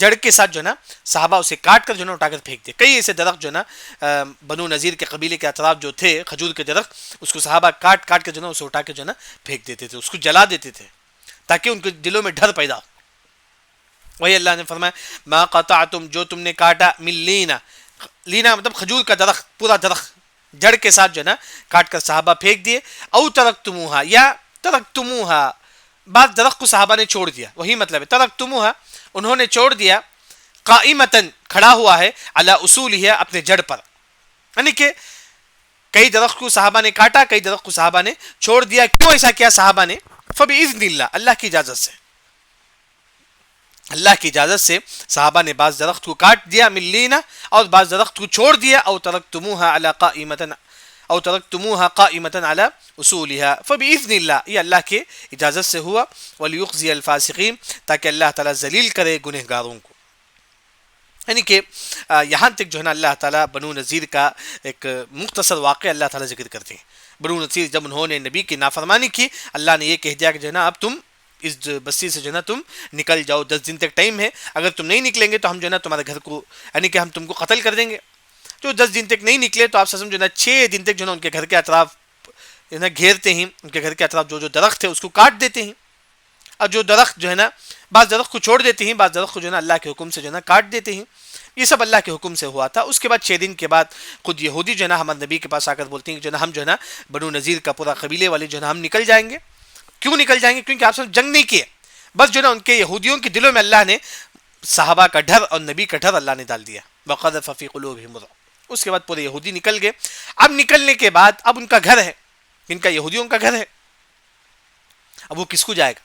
جڑ کے ساتھ جو ہے نا صحابہ اسے کاٹ کر جو ہے نا اٹھا کر پھینک دے. کئی ایسے درخت جو ہے نا بنو نذیر کے قبیلے کے اطراف جو تھے کھجور کے درخت, اس کو صحابہ کاٹ کاٹ کے جو ہے نا اسے اٹھا کے جو ہے نا پھینک دیتے تھے, اس کو جلا دیتے تھے تاکہ ان کے دلوں میں ڈر پیدا ہو. وہی اللہ نے فرمایا ما قطعتم, جو تم نے کاٹا, من لینا, لینا مطلب کھجور کا درخت, پورا درخت جڑ کے ساتھ جو ہے نا کاٹ کر صحابہ پھینک دیے. او ترکتموہا, یا ترکتموہا, بعض درخت کو صحابہ نے چھوڑ دیا, وہی مطلب ہے ترکتموہا, انہوں نے چھوڑ دیا, قائمتن, کھڑا ہوا ہے, علی اصولہ, اپنے جڑ پر, یعنی کہ کئی درخت کو صحابہ نے کاٹا, کئی درخت کو صحابہ نے چھوڑ دیا. کیوں ایسا کیا صحابہ نے؟ فباذن اللہ, اللہ کی اجازت سے, اللہ کی اجازت سے صحابہ نے بعض درخت کو کاٹ دیا من لینا, اور بعض درخت کو چھوڑ دیا. او ترکتموہا علی قائمتن, او ترکتموہا قائمتن علی اصولہا, فباذن اللہ, یہ اللہ کے اجازت سے ہوا. ولیخزی الفاسقین, تاکہ اللہ تعالیٰ ذلیل کرے گنہگاروں کو. یعنی کہ یہاں تک جو ہے نا اللہ تعالیٰ بنو نذیر کا ایک مختصر واقعہ اللہ تعالیٰ ذکر کرتے ہیں. بنو نذیر جب انہوں نے نبی کی نافرمانی کی, اللہ نے یہ کہہ دیا کہ جو ہے نا اب تم اس بستی سے جو ہے نا تم نکل جاؤ, 10 دن تک ٹائم ہے, اگر تم نہیں نکلیں گے تو ہم جو ہے نا تمہارے گھر کو, یعنی کہ ہم تم کو قتل کر دیں گے. جو 10 دن تک نہیں نکلے تو آپ سمجھ جو ہے نا 6 دن تک جو ہے نا ان کے گھر کے اطراف جو ہے نا گھیرتے ہیں, ان کے گھر کے اطراف جو درخت ہے اس کو کاٹ دیتے ہیں, اور جو درخت جو ہے نا بعض درخت کو چھوڑ دیتے ہیں, بعض درخت کو جو ہے نا اللہ کے حکم سے جو ہے نا کاٹ دیتے ہیں. یہ سب اللہ کے حکم سے ہوا تھا. اس کے بعد 6 دن کے بعد خود یہودی جو ہے نا ہمارے نبی کے پاس آ کر بولتے ہیں کہ جو ہے نا ہم جو ہے نا بنو نذیر کا پورا قبیلے والے جو ہے نا ہم نکل جائیں گے. کیوں نکل جائیں گے؟ کیونکہ آپ سب جنگ نہیں کیے. بس جو ہے نا ان کے یہودیوں کے دلوں میں اللہ نے صحابہ کا ڈر اور نبی کا ڈر اللہ نے ڈال دیا. وَقَذَفَ فِي قُلُوبِهِمُ الرُّعْبَ. اس کے بعد پورے یہودی نکل گئے. اب نکلنے کے بعد اب ان کا گھر ہے، ان کا یہودیوں کا گھر ہے، اب وہ کس کو جائے گا؟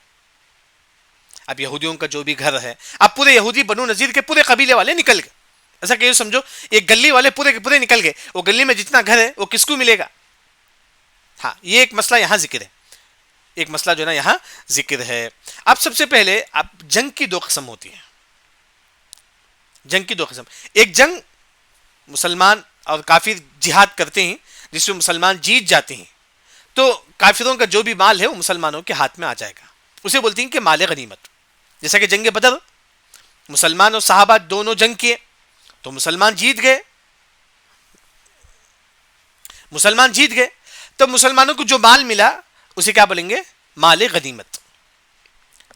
اب یہودیوں کا جو بھی گھر ہے، اب پورے یہودی بنو نذیر کے پورے قبیلے والے نکل گئے. ایسا کہ یہ سمجھو ایک گلی والے پورے کے پورے نکل گئے. وہ گلی میں جتنا گھر ہے وہ کس کو ملے گا؟ ہاں، یہ ایک مسئلہ یہاں ذکر ہے، ایک مسئلہ جو ہے نا یہاں ذکر ہے. اب سب سے پہلے اب جنگ کی دو قسم ہوتی ہیں. جنگ کی دو قسم. ایک جنگ مسلمان اور کافر جہاد کرتے ہیں جس میں مسلمان جیت جاتے ہیں تو کافروں کا جو بھی مال ہے وہ مسلمانوں کے ہاتھ میں آ جائے گا. اسے بولتے ہیں کہ مال غنیمت. جیسا کہ جنگ بدر، مسلمان اور صحابہ دونوں جنگ کیے تو مسلمان جیت گئے. مسلمان جیت گئے تو مسلمانوں کو جو مال ملا اسے کیا بولیں گے؟ مال غنیمت.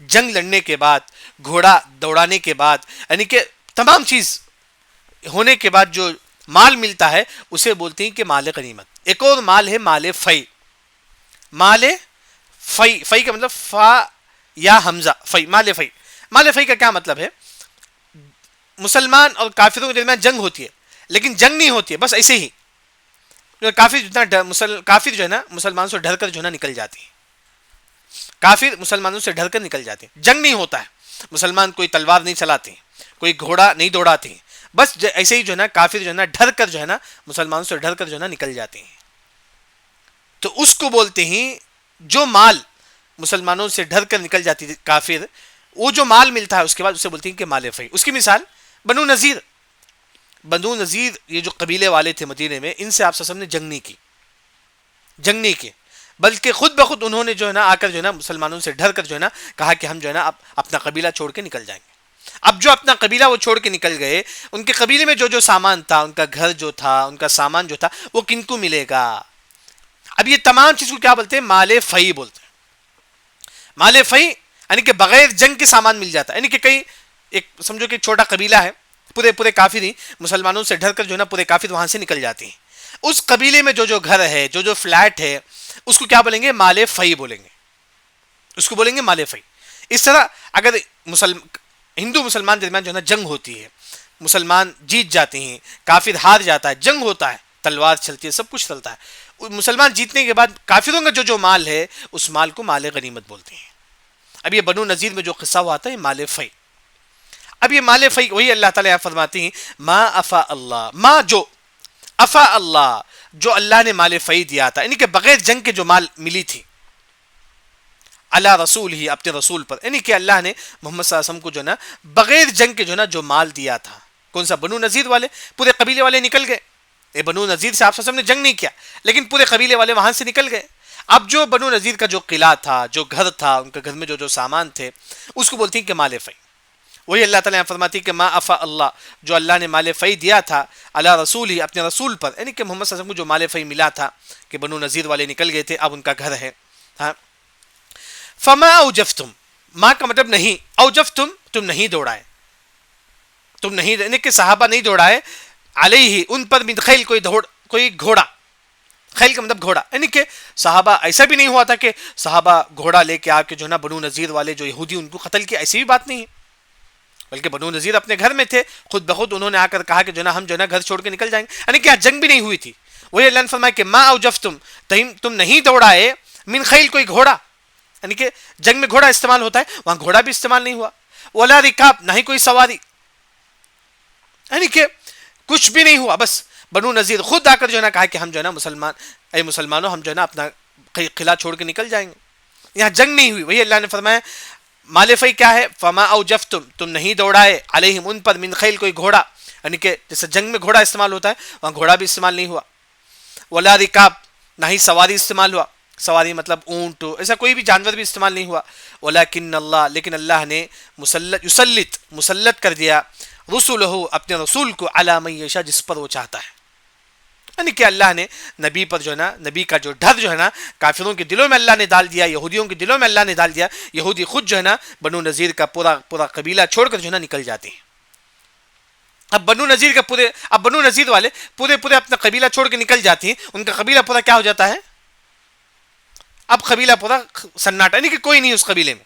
جنگ لڑنے کے بعد، گھوڑا دوڑانے کے بعد، یعنی کہ تمام چیز ہونے کے بعد جو مال ملتا ہے اسے بولتے ہیں کہ مال غنیمت. ایک اور مال ہے مال فی. مال فی، فی کا مطلب فا یا حمزہ، فی، مال فی. مال فی کا کیا مطلب ہے؟ مسلمان اور کافروں کے درمیان جنگ ہوتی ہے لیکن جنگ نہیں ہوتی ہے، بس ایسے ہی کافر جو ہے نا مسلمان سے ڈر کر جو ہے نا نکل جاتے ہیں. کافر مسلمانوں سے ڈر کر نکل جاتے ہیں. جنگ نہیں ہوتا ہے، مسلمان کوئی تلوار نہیں چلاتے ہیں، کوئی گھوڑا نہیں دوڑاتے ہیں. بس ایسے ہی جو ہے نا کافر جو ہے نا ڈر کر جو ہے نا مسلمانوں سے ڈر کر جو ہے نا نکل جاتے ہیں. تو اس کو بولتے ہیں جو مال مسلمانوں سے ڈر کر نکل جاتی ہے کافر، وہ جو مال ملتا ہے اس کے بعد اسے بولتے ہیں کہ مال فی. اس کی مثال بنو نذیر. بنو نذیر یہ جو قبیلے والے تھے مدینے میں، ان سے آپ صلی اللہ علیہ وسلم نے جنگ نہیں کی بلکہ خود بخود انہوں نے جو ہے نا آ کر جو ہے نا مسلمانوں سے ڈر کر جو ہے نا کہا کہ ہم جو ہے نا اپنا قبیلہ چھوڑ کے نکل جائیں گے. اب جو اپنا قبیلہ وہ چھوڑ کے نکل گئے، ان کے قبیلے میں جو جو سامان تھا، ان کا گھر جو تھا، ان کا سامان جو تھا، وہ کن کو ملے گا؟ اب یہ تمام چیز کو کیا بولتے ہیں؟ مال فی بولتے ہیں. مال فی یعنی کہ بغیر جنگ کے سامان مل جاتا ہے. یعنی کہ کئی ایک سمجھو کہ چھوٹا قبیلہ ہے، پورے کافر ہی مسلمانوں سے ڈر کر جو ہے نا پورے کافر وہاں سے نکل جاتے ہیں. اس قبیلے میں جو جو گھر ہے، جو جو فلیٹ ہے، اس کو کیا بولیں گے؟ مال فی بولیں گے. اس کو بولیں گے مال فی. اس طرح اگر ہندو مسلمان درمیان جو ہے نا جنگ ہوتی ہے، مسلمان جیت جاتے ہیں، کافر ہار جاتا ہے، جنگ ہوتا ہے، تلوار چلتی ہے، سب کچھ چلتا ہے، مسلمان جیتنے کے بعد کافروں کا جو مال ہے اس مال کو مال غنیمت بولتے ہیں. اب یہ بنو نذیر میں جو قصہ ہوا تھا یہ مال فی. اب یہ مال فی وہی اللہ تعالیٰ فرماتے ہیں ما افا اللہ، ما جو افا اللہ، جو اللہ نے مال فی دیا تھا، یعنی کہ بغیر جنگ کے جو مال ملی تھی، اللہ رسول ہی، اپنے رسول پر، یعنی کہ اللہ نے محمد صلی اللہ علیہ وسلم کو جو نا بغیر جنگ کے جو نا جو مال دیا تھا. کون سا؟ بنو نذیر والے. پورے قبیلے والے نکل گئے. بنو نذیر سے آپ صلی اللہ علیہ وسلم نے جنگ نہیں کیا لیکن پورے قبیلے والے وہاں سے نکل گئے. اب جو بنو نذیر کا جو قلعہ تھا، جو گھر تھا، ان کے گھر میں جو جو سامان تھے، اس کو بولتی ہیں کہ مال فی. وہی اللہ تعالیٰ فرماتی ہے کہ ما افا اللہ، جو اللہ نے مال فی دیا تھا اللہ رسول ہی، اپنے رسول پر، یعنی کہ محمد صلی اللہ علیہ وسلم کو جو مال فی ملا تھا کہ بنو نذیر والے نکل گئے تھے، اب ان کا گھر ہے. ہاں، فما اوجفتم، ما کا مطلب نہیں، اوجفتم تم نہیں دوڑائے، تم نہیں، یعنی کہ صحابہ نہیں دوڑائے، علیہ ان پر، من خیل کوئی گھوڑا. خیل کا مطلب گھوڑا، یعنی کہ صحابہ ایسا بھی نہیں ہوا تھا کہ صحابہ گھوڑا لے کے آ کے جو ہے نا بنو نذیر والے جو یہودی ان کو قتل کیا، ایسی بھی بات نہیں ہے. بلکہ بنو نذیر اپنے گھر میں تھے، خود بخود انہوں نے آ کر کہا کہ جو ہے نا ہم جو ہے نا گھر چھوڑ کے نکل جائیں گے، یعنی کہ جنگ بھی نہیں ہوئی تھی. وہی اللہ نے فرمایا کہ ما اوجفتم، تم نہیں دوڑائے، من خیل کوئی گھوڑا، یعنی کہ جنگ میں گھوڑا استعمال ہوتا ہے، وہاں گھوڑا بھی استعمال نہیں ہوا. ولا رکاب، نہ ہی کوئی سواری، یعنی کہ کچھ بھی نہیں ہوا. بس بنو نذیر خود آ کر جو ہے نا کہا کہ ہم جو ہے نا مسلمانوں ہم جو ہے نا اپنا قلعہ چھوڑ کے نکل جائیں گے. یہاں جنگ نہیں ہوئی. وہی اللہ نے فرمایا مال فی کیا ہے؟ فما اوجفتم، تم نہیں دوڑائے، علیہم ان پر، من خیل کوئی گھوڑا، یعنی کہ جیسے جنگ میں گھوڑا استعمال ہوتا ہے وہاں گھوڑا بھی استعمال نہیں ہوا. ولا رکاب، نہ ہی سواری استعمال ہوا، سواری مطلب اونٹ، ایسا کوئی بھی جانور بھی استعمال نہیں ہوا. ولیکن اللہ، لیکن اللہ نے مسلط کر دیا رسولہ، اپنے رسول کو، علی من یشاء، جس پر وہ چاہتا ہے. یعنی کہ اللہ نے نبی پر جو ہے نا، نبی کا جو ڈر جو ہے نا کافروں کے دلوں میں اللہ نے ڈال دیا، یہودیوں کے دلوں میں اللہ نے ڈال دیا. یہودی خود جو ہے نا بنو نذیر کا پورا قبیلہ چھوڑ کر جو ہے نا نکل جاتے ہیں. اب بنو نذیر والے پورے پورے اپنا قبیلہ چھوڑ کے نکل جاتی ہیں، ان کا قبیلہ پورا کیا ہو جاتا ہے؟ اب قبیلہ پورا سناٹا، یعنی کہ کوئی نہیں اس قبیلے میں،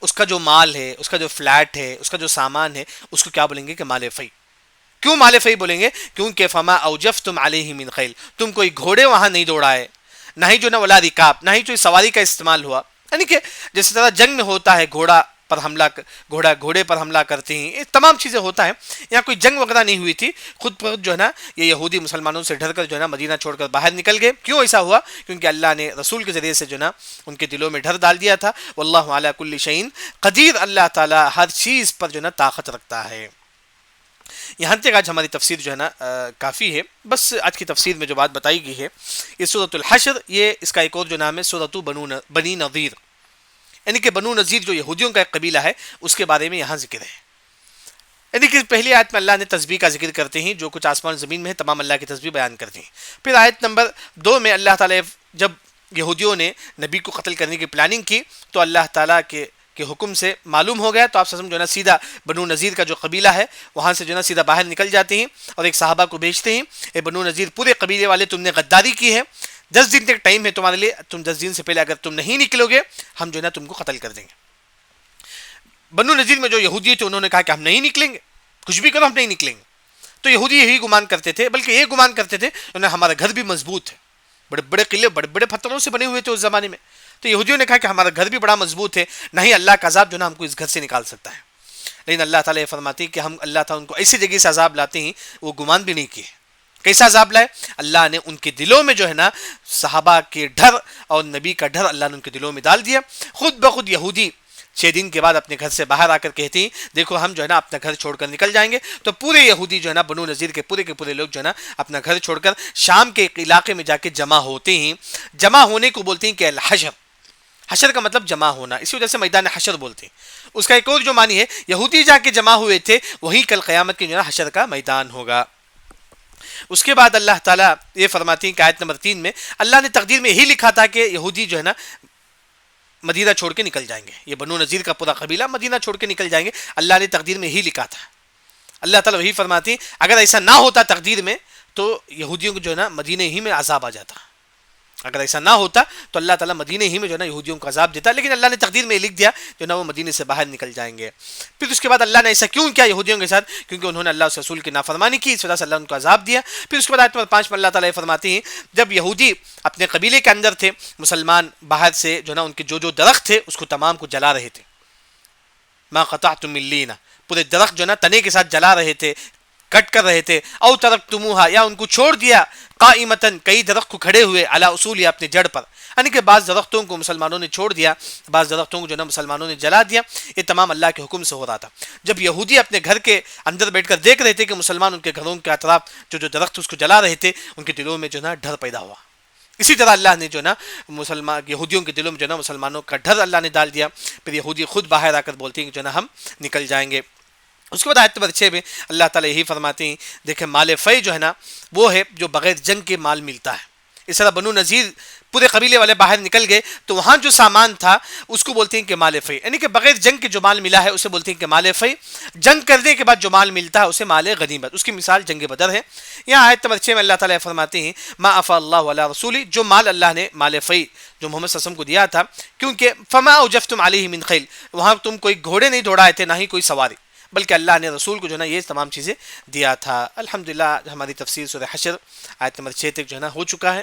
اس کا جو مال ہے، اس کا جو فلیٹ ہے، اس کا جو سامان ہے، اس کو کیا بولیں گے کہ مال فی۔ کیوں مال فی بولیں گے؟ کیونکہ فما اوجفتم علیہ من خیل، تم کوئی گھوڑے وہاں نہیں دوڑا ہے، نہ ہی جو نا ولا رکاب، نہ ہی جو سواری کا استعمال ہوا، یعنی کہ جس طرح جنگ میں ہوتا ہے گھوڑے پر حملہ کرتے ہیں، یہ تمام چیزیں ہوتا ہے، یہاں کوئی جنگ وغیرہ نہیں ہوئی تھی، خود بخود جو ہے نا یہ یہودی مسلمانوں سے ڈر کر جو ہے نا مدینہ چھوڑ کر باہر نکل گئے۔ کیوں ایسا ہوا؟ کیونکہ اللہ نے رسول کے ذریعے سے جو ہے نا ان کے دلوں میں ڈر ڈال دیا تھا۔ واللہ علی کل شیء قدیر، اللہ تعالی ہر چیز پر جو ہے نا طاقت رکھتا ہے۔ یہاں تک آج ہماری تفسیر جو ہے نا کافی ہے، بس آج کی تفسیر میں جو بات بتائی گئی ہے یہ سورۃ الحشر، یہ اس کا ایک اور جو نام ہے سورۃ بنی نذیر، یعنی کہ بنو نذیر جو یہودیوں کا ایک قبیلہ ہے اس کے بارے میں یہاں ذکر ہے۔ یعنی کہ پہلی آیت میں اللہ نے تسبیح کا ذکر کرتے ہیں، جو کچھ آسمان زمین میں ہے تمام اللہ کی تسبیح بیان کرتے ہیں۔ پھر آیت نمبر 2 میں اللہ تعالیٰ جب یہودیوں نے نبی کو قتل کرنے کی پلاننگ کی تو اللہ تعالیٰ کے حکم سے معلوم ہو گیا، تو آپ جو ہے نا سیدھا بنو نذیر کا جو قبیلہ ہے وہاں سے جو ہے نا سیدھا باہر نکل جاتے ہیں اور ایک صحابہ کو بھیجتے ہیں، اے بنو نذیر پورے قبیلے والے تم نے غداری کی ہے، 10 دن تک ٹائم ہے تمہارے لیے، تم 10 دن سے پہلے اگر تم نہیں نکلو گے ہم جو ہے نا تم کو قتل کر دیں گے۔ بنو نذیر میں جو یہودی تھے انہوں نے کہا کہ ہم نہیں نکلیں گے، کچھ بھی کرو ہم نہیں نکلیں گے۔ تو یہودی یہی گمان کرتے تھے، بلکہ یہ گمان کرتے تھے ہمارا گھر بھی مضبوط ہے، بڑے بڑے قلعے بڑے بڑے پتھروں سے بنے ہوئے تھے اس زمانے میں، تو یہودیوں نے کہا کہ ہمارا گھر بھی بڑا مضبوط ہے، نہیں اللہ کا عذاب جو نا ہم کو اس گھر سے نکال سکتا ہے۔ لیکن اللہ تعالیٰ یہ فرماتی ہے کہ ہم اللہ تعالیٰ ان کو ایسی جگہ سے عذاب لاتے ہیں وہ گمان بھی نہیں کیے۔ کیسا عذاب لائے؟ اللہ نے ان کے دلوں میں جو ہے نا صحابہ کے ڈر اور نبی کا ڈر اللہ نے ان کے دلوں میں ڈال دیا۔ خود بخود یہودی 6 دن کے بعد اپنے گھر سے باہر آ کر کہتے ہیں دیکھو ہم جو ہے نا اپنا گھر چھوڑ کر نکل جائیں گے، تو پورے یہودی جو ہے نا بنو نذیر کے پورے لوگ جو ہے نا اپنا گھر چھوڑ کر شام کے ایک علاقے میں جا کے جمع ہوتے ہیں۔ جمع ہونے کو بولتے ہیں کہ الحشر، حشر کا مطلب جمع ہونا، اسی وجہ سے میدان حشر بولتے ہیں۔ اس کا ایک اور جو معنی ہے یہودی جا کے جمع ہوئے تھے، وہیں کل قیامت کے جو ہے نا حشر کا میدان ہوگا۔ اس کے بعد اللہ تعالیٰ یہ فرماتی ہیں کہ آیت نمبر 3 میں اللہ نے تقدیر میں یہی لکھا تھا کہ یہودی جو ہے نا مدینہ چھوڑ کے نکل جائیں گے، یہ بنو نذیر کا پورا قبیلہ مدینہ چھوڑ کے نکل جائیں گے، اللہ نے تقدیر میں یہی لکھا تھا۔ اللہ تعالیٰ وہی فرماتی ہیں اگر ایسا نہ ہوتا تقدیر میں تو یہودیوں کو جو ہے نا مدینہ ہی میں عذاب آ جاتا، اگر ایسا نہ ہوتا تو اللہ تعالیٰ مدینہ ہی میں جو ہے نا یہودیوں کو عذاب دیتا، لیکن اللہ نے تقدیر میں لکھ دیا جو نا وہ مدینے سے باہر نکل جائیں گے۔ پھر اس کے بعد اللہ نے ایسا کیوں کیا یہودیوں کے ساتھ؟ کیونکہ انہوں نے اللہ اور رسول کی نافرمانی کی، اس وجہ سے اللہ ان کو عذاب دیا۔ پھر اس کے بعد آیت نمبر 5 میں اللہ تعالیٰ فرماتے ہیں جب یہودی اپنے قبیلے کے اندر تھے، مسلمان باہر سے جو نا ان کے جو درخت تھے اس کو تمام کو جلا رہے تھے، ما قطعتم من لینہ، پورے درخت جو نا تنے کے ساتھ جلا رہے تھے، کٹ کر رہے تھے، او ترکتموہا، یا ان کو چھوڑ دیا، قائمتن، کئی درخت کو کھڑے ہوئے، علی اصول، یا اپنے جڑ پر، یعنی کہ بعض درختوں کو مسلمانوں نے چھوڑ دیا، بعض درختوں کو جو نا مسلمانوں نے جلا دیا، یہ تمام اللہ کے حکم سے ہو رہا تھا۔ جب یہودی اپنے گھر کے اندر بیٹھ کر دیکھ رہے تھے کہ مسلمان ان کے گھروں کے اطراف جو درخت اس کو جلا رہے تھے، ان کے دلوں میں جو نا ڈر پیدا ہوا۔ اسی طرح اللہ نے جو نا یہودیوں کے دلوں میں جو نا مسلمانوں کا ڈر اللہ نے ڈال دیا، پھر یہودی خود باہر آ کر بولتے ہیں کہ جو نا ہم نکل جائیں گے۔ اس کے بعد آیت نمبر 6 میں اللہ تعالیٰ یہی فرماتے ہیں دیکھیں مال فی جو ہے نا وہ ہے جو بغیر جنگ کے مال ملتا ہے۔ اس طرح بنو نذیر پورے قبیلے والے باہر نکل گئے تو وہاں جو سامان تھا اس کو بولتے ہیں کہ مال فی، یعنی کہ بغیر جنگ کے جو مال ملا ہے اسے بولتے ہیں کہ مال فی۔ جنگ کرنے کے بعد جو مال ملتا ہے اسے مال غنیمت، اس کی مثال جنگ بدر ہے۔ یہاں آیت نمبر 6 میں اللہ تعالیٰ فرماتے ہیں ما افا اللہ علی رسولی، جو مال اللہ نے مال فی جو محمد صلی اللہ علیہ وسلم کو دیا تھا، کیونکہ فما اوجفتم علیہ من خیل، وہاں تم کوئی گھوڑے نہیں دوڑائے تھے، نہ ہی کوئی سواری، بلکہ اللہ نے رسول کو جو ہے نا یہ تمام چیزیں دیا تھا۔ الحمدللہ ہماری تفسیر سورہ حشر آیت نمبر 6 تک جو ہے نا ہو چکا ہے۔